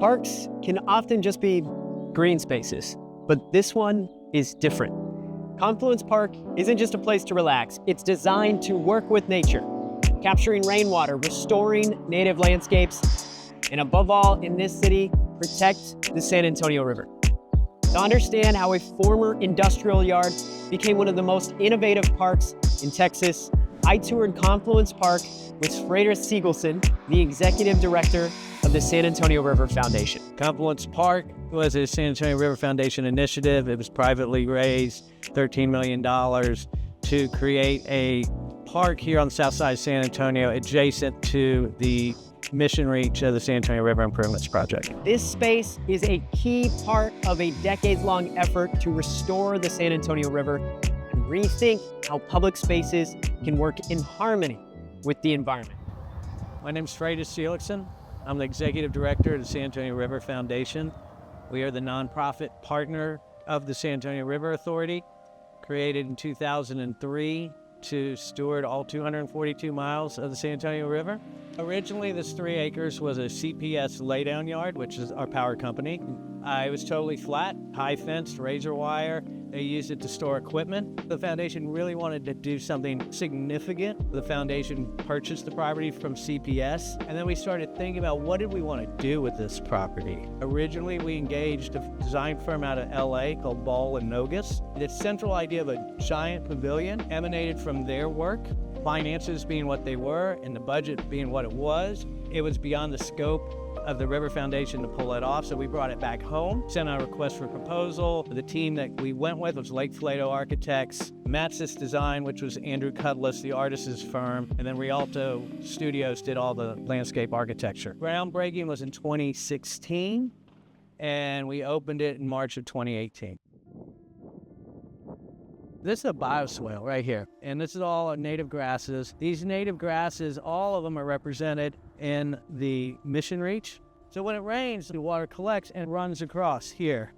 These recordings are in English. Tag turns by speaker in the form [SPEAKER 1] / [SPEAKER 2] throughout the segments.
[SPEAKER 1] Parks can often just be green spaces, but this one is different. Confluence Park isn't just a place to relax, it's designed to work with nature, capturing rainwater, restoring native landscapes, and above all, in this city, protect the San Antonio River. To understand how a former industrial yard became one of the most innovative parks in Texas, I toured Confluence Park with Frates Seeligson, the executive director of the San Antonio River Foundation.
[SPEAKER 2] Confluence Park was a San Antonio River Foundation initiative. It was privately raised $13 million to create a park here on the south side of San Antonio adjacent to the mission reach of the San Antonio River Improvements Project.
[SPEAKER 1] This space is a key part of a decades-long effort to restore the San Antonio River and rethink how public spaces can work in harmony with the environment.
[SPEAKER 2] My name is Frates Seeligson. I'm the executive director of the San Antonio River Foundation. We are the nonprofit partner of the San Antonio River Authority, created in 2003 to steward all 242 miles of the San Antonio River. Originally, this 3 acres was a CPS laydown yard, which is our power company. It was totally flat, high fenced, razor wire. They used it to store equipment. The foundation really wanted to do something significant. The foundation purchased the property from CPS, and then we started thinking about what did we want to do with this property. Originally, we engaged a design firm out of LA called Ball and Nogus. The central idea of a giant pavilion emanated from their work. Finances being what they were and the budget being what it was beyond the scope of the River Foundation to pull it off, so we brought it back home, sent out a request for proposal. The team that we went with was Lake Flato Architects, Matsis Design, which was Andrew Cudless, the artist's firm, and then Rialto Studios did all the landscape architecture. Groundbreaking was in 2016, and we opened it in March of 2018. This is a bioswale right here, and this is all native grasses. These native grasses, all of them are represented in the mission reach. So when it rains, the water collects and runs across here.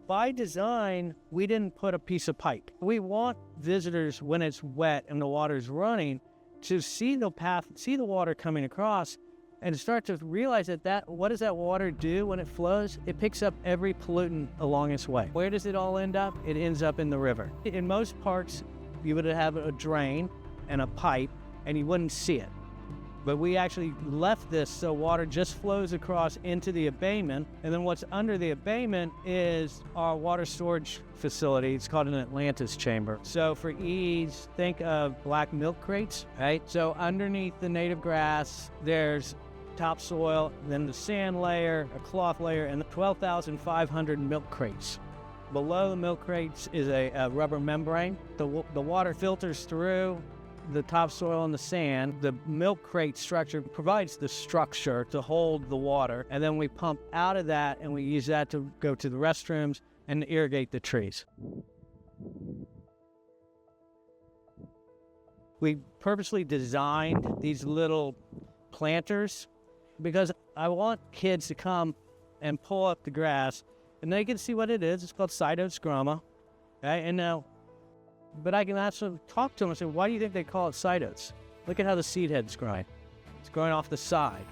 [SPEAKER 2] By design, we didn't put a piece of pipe. We want visitors, when it's wet and the water's running, to see the path, see the water coming across, and start to realize that what does that water do when it flows? It picks up every pollutant along its way. Where does it all end up? It ends up in the river. In most parks, you would have a drain and a pipe, and you wouldn't see it. But we actually left this so water just flows across into the abatement, and then what's under the abatement is our water storage facility. It's called an Atlantis chamber. So for ease, think of black milk crates, right? So underneath the native grass, there's topsoil, then the sand layer, a cloth layer, and the 12,500 milk crates. Below the milk crates is a rubber membrane. The water filters through the topsoil and the sand. The milk crate structure provides the structure to hold the water, and then we pump out of that and we use that to go to the restrooms and irrigate the trees. We purposely designed these little planters because I want kids to come and pull up the grass and they can see what it is. It's called Cytosgrama, right? And now, but I can also talk to them and say, why do you think they call it cytos? Look at how the seed head's growing. It's growing off the side,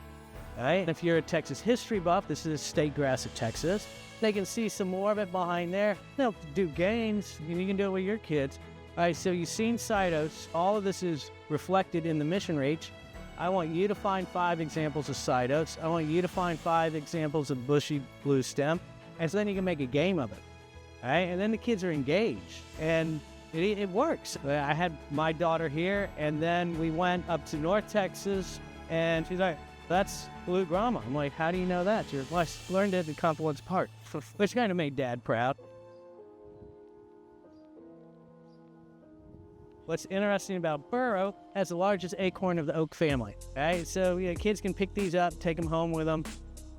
[SPEAKER 2] right? And if you're a Texas history buff, this is a state grass of Texas. They can see some more of it behind there. They'll do games, and you can do it with your kids. All right, so you've seen cytos. All of this is reflected in the mission reach. I want you to find 5 examples of cytos. I want you to find 5 examples of bushy blue stem, and so then you can make a game of it, all right? And then the kids are engaged, and it works. I had my daughter here, and then we went up to North Texas, and she's like, that's blue grama. I'm like, how do you know that? She's like, well, I learned it at Confluence Park, which kind of made Dad proud. What's interesting about burro has the largest acorn of the oak family, right? So kids can pick these up, take them home with them.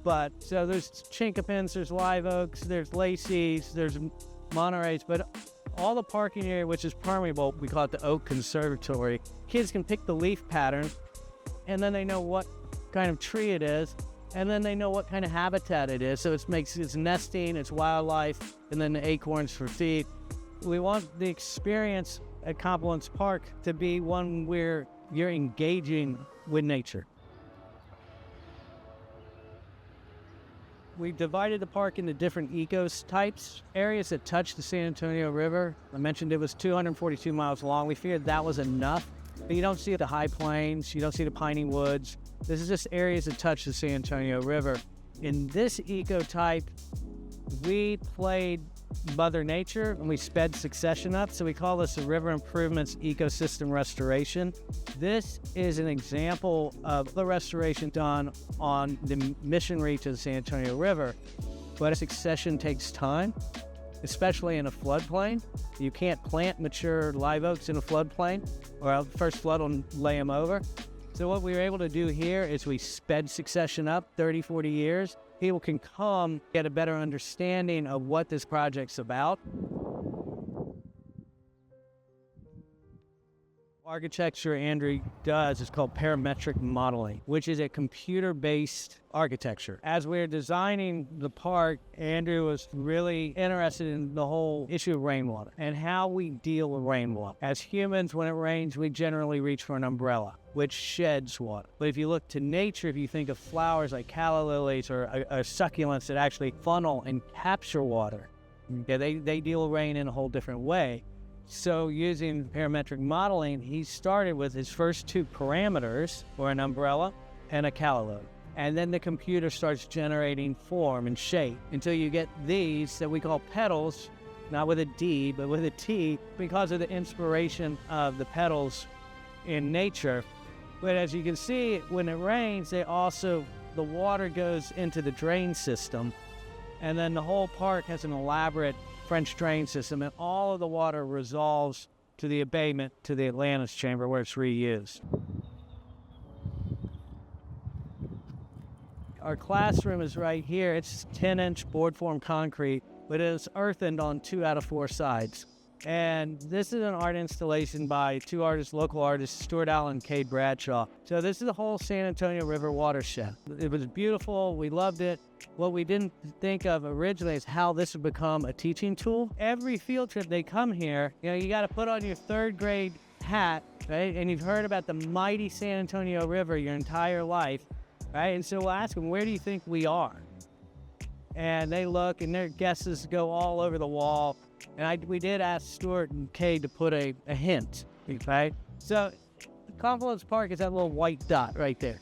[SPEAKER 2] But so there's chinkapins, there's live oaks, there's lacies, there's Monterey's, but all the parking area, which is permeable, we call it the Oak Conservatory. Kids can pick the leaf pattern, and then they know what kind of tree it is, and then they know what kind of habitat it is. So it's nesting, it's wildlife, and then the acorns for feed. We want the experience at Confluence Park to be one where you're engaging with nature. We divided the park into different types, areas that touch the San Antonio River. I mentioned it was 242 miles long. We figured that was enough. But you don't see the high plains, you don't see the piney woods. This is just areas that touch the San Antonio River. In this ecotype, we played Mother Nature and we sped succession up. So we call this a river improvements ecosystem restoration. This is an example of the restoration done on the mission reach of the San Antonio River. But succession takes time, especially in a floodplain. You can't plant mature live oaks in a floodplain or the first flood will lay them over. So what we were able to do here is we sped succession up 30, 40 years. People can come get a better understanding of what this project's about. Architecture Andrew does is called parametric modeling, which is a computer-based architecture. As we were designing the park, Andrew was really interested in the whole issue of rainwater and how we deal with rainwater. As humans, when it rains, we generally reach for an umbrella, which sheds water. But if you look to nature, if you think of flowers like calla lilies or succulents that actually funnel and capture water, they deal with rain in a whole different way. So using parametric modeling, he started with his first two parameters, or an umbrella and a calla lily. And then the computer starts generating form and shape until you get these that we call petals, not with a D, but with a T, because of the inspiration of the petals in nature. But as you can see, when it rains, the water goes into the drain system, and then the whole park has an elaborate French drain system, and all of the water resolves to the abatement to the Atlantis chamber where it's reused. Our classroom is right here. It's 10-inch board form concrete, but it's earthened on 2 out of 4 sides. And this is an art installation by two artists, local artists, Stuart Allen and Cade Bradshaw. So this is the whole San Antonio River watershed. It was beautiful. We loved it. What we didn't think of originally is how this would become a teaching tool. Every field trip they come here, you got to put on your 3rd grade hat, right? And you've heard about the mighty San Antonio River your entire life, right? And so we'll ask them, where do you think we are? And they look, and their guesses go all over the wall. And we did ask Stuart and Cade to put a hint, right? So Confluence Park is that little white dot right there.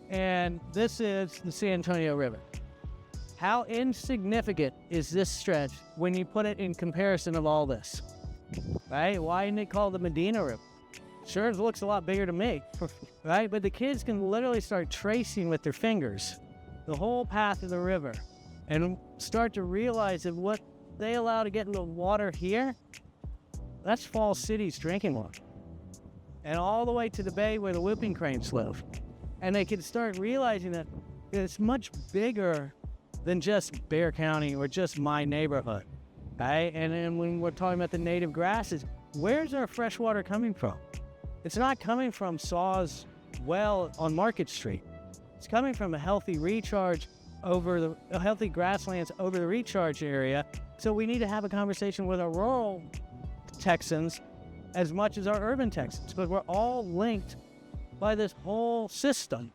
[SPEAKER 2] And this is the San Antonio River. How insignificant is this stretch when you put it in comparison of all this, right? Why isn't it called the Medina River? Sure, it looks a lot bigger to me, right? But the kids can literally start tracing with their fingers the whole path of the river and start to realize that what they allow to get into water here, that's Falls City's drinking water. And all the way to the bay where the whooping cranes live. And they can start realizing that it's much bigger than just Bexar County or just my neighborhood, right? And then when we're talking about the native grasses, where's our fresh water coming from? It's not coming from Saw's well on Market Street. It's coming from a healthy recharge healthy grasslands over the recharge area. So we need to have a conversation with our rural Texans as much as our urban Texans, but we're all linked by this whole system.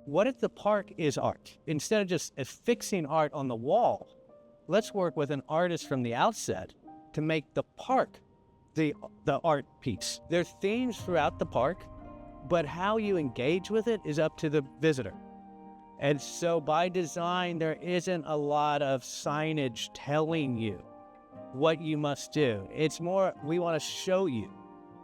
[SPEAKER 2] What if the park is art? Instead of just affixing art on the wall, let's work with an artist from the outset to make the park the art piece. There are themes throughout the park, but how you engage with it is up to the visitor. And so by design, there isn't a lot of signage telling you what you must do. It's more, we want to show you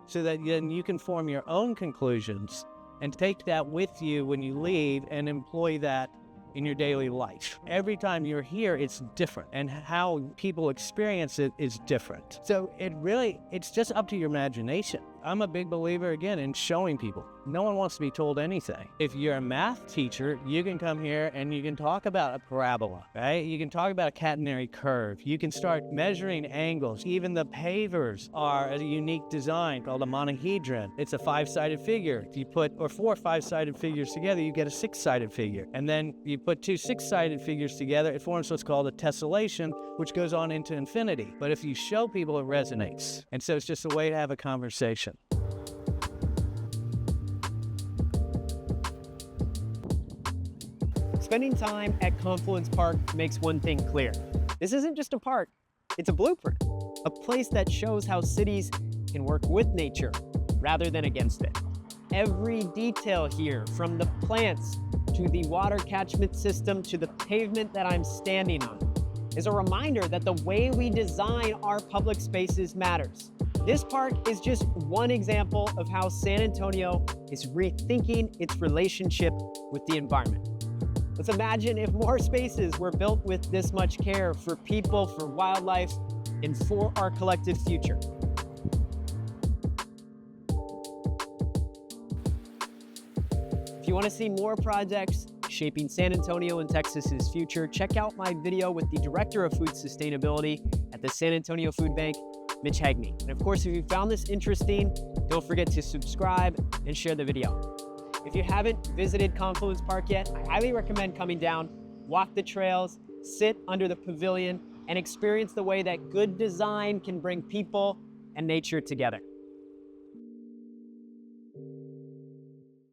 [SPEAKER 2] so that then you can form your own conclusions and take that with you when you leave and employ that in your daily life. Every time you're here, it's different, and how people experience it is different. So it's just up to your imagination. I'm a big believer, again, in showing people. No one wants to be told anything. If you're a math teacher, you can come here and you can talk about a parabola, right? You can talk about a catenary curve. You can start measuring angles. Even the pavers are a unique design called a monohedron. It's a 5-sided figure. If you put 4 5-sided figures together, you get a 6-sided figure. And then you put 2 6-sided figures together, it forms what's called a tessellation, which goes on into infinity. But if you show people, it resonates. And so it's just a way to have a conversation.
[SPEAKER 1] Spending time at Confluence Park makes one thing clear. This isn't just a park, it's a blueprint, a place that shows how cities can work with nature rather than against it. Every detail here, from the plants to the water catchment system to the pavement that I'm standing on, is a reminder that the way we design our public spaces matters. This park is just one example of how San Antonio is rethinking its relationship with the environment. Let's imagine if more spaces were built with this much care for people, for wildlife, and for our collective future. If you want to see more projects shaping San Antonio and Texas's future, check out my video with the Director of Food Sustainability at the San Antonio Food Bank, Mitch Hagney. And of course, if you found this interesting, don't forget to subscribe and share the video. If you haven't visited Confluence Park yet, I highly recommend coming down, walk the trails, sit under the pavilion, and experience the way that good design can bring people and nature together.